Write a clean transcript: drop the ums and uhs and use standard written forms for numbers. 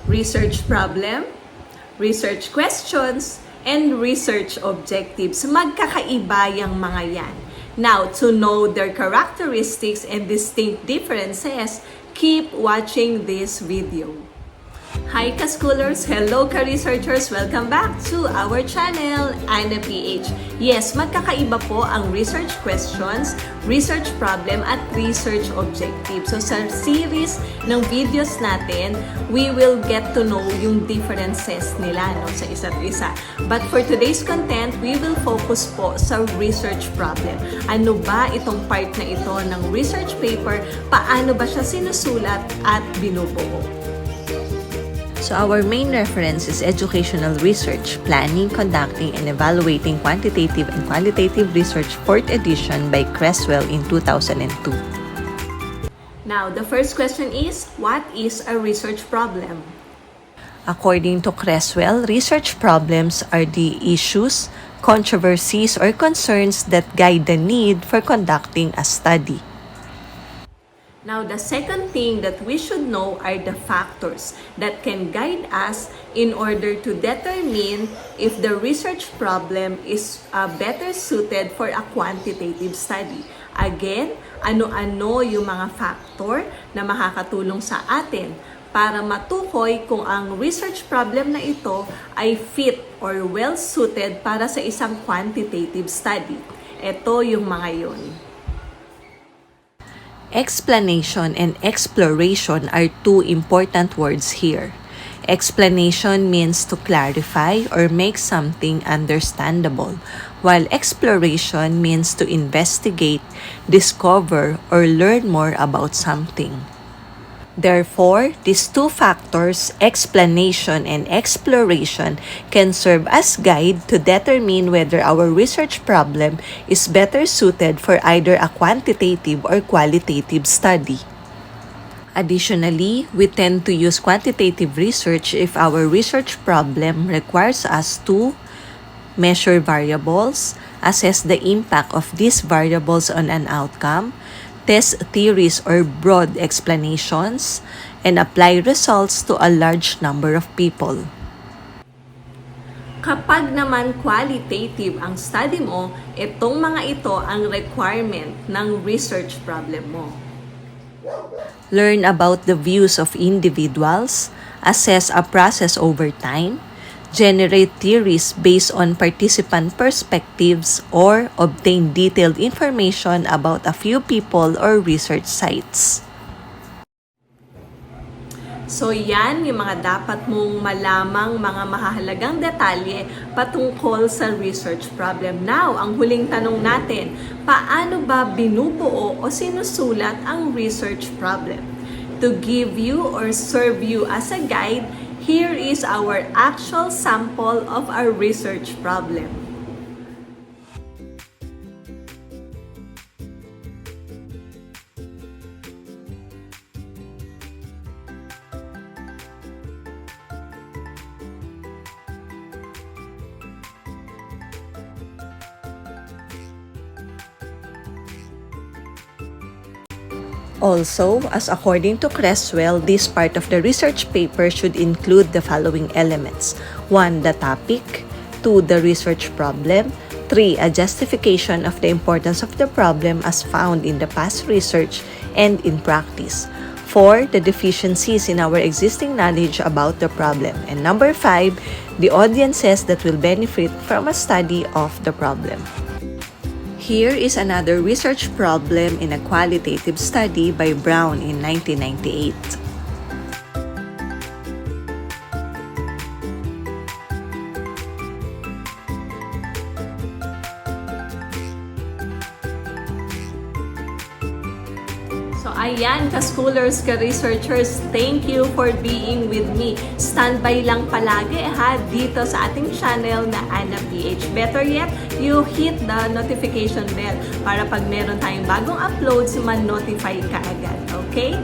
research problem, research questions, and research objectives. Magkakaiba yung mga yan. Now, to know their characteristics and distinct differences, keep watching this video. Hi ka-schoolers! Hello ka-researchers! Welcome back to our channel, Ana PH. Yes, magkakaiba po ang research questions, research problem, at research objective. So sa series ng videos natin, we will get to know yung differences nila sa isa't isa. But for today's content, we will focus po sa research problem. Ano ba itong part na ito ng research paper? Paano ba siya sinusulat at binubuo? So our main reference is educational research, planning, conducting, and evaluating quantitative and qualitative research, 4th edition by Creswell in 2002. Now, the first question is, what is a research problem? According to Creswell, research problems are the issues, controversies, or concerns that guide the need for conducting a study. Now, the second thing that we should know are the factors that can guide us in order to determine if the research problem is better suited for a quantitative study. Again, ano-ano yung mga factor na makakatulong sa atin para matukoy kung ang research problem na ito ay fit or well-suited para sa isang quantitative study. Ito yung mga yun. Explanation and exploration are two important words here. Explanation means to clarify or make something understandable, while exploration means to investigate, discover, or learn more about something. Therefore, these two factors, explanation and exploration, can serve as guide to determine whether our research problem is better suited for either a quantitative or qualitative study. Additionally, we tend to use quantitative research if our research problem requires us to measure variables, assess the impact of these variables on an outcome, test theories or broad explanations, and apply results to a large number of people. Kapag naman qualitative ang study mo, itong mga ito ang requirement ng research problem mo. Learn about the views of individuals, assess a process over time, generate theories based on participant perspectives, or obtain detailed information about a few people or research sites. So yan yung mga dapat mong malamang mga mahahalagang detalye patungkol sa research problem. Now, ang huling tanong natin, paano ba binubuo o sinusulat ang research problem? To give you or serve you as a guide, here is our actual sample of our research problem. Also, as according to Creswell, this part of the research paper should include the following elements. 1. The topic. 2. The research problem. 3. A justification of the importance of the problem as found in the past research and in practice. 4. The deficiencies in our existing knowledge about the problem. And number 5. The audiences that will benefit from a study of the problem. Here is another research problem in a qualitative study by Brown in 1998. So ayan, ka-schoolers, ka-researchers, thank you for being with me. Standby lang palagi dito sa ating channel na Ana PH. Better yet, you hit the notification bell para pag meron tayong bagong uploads, man-notify ka agad. Okay?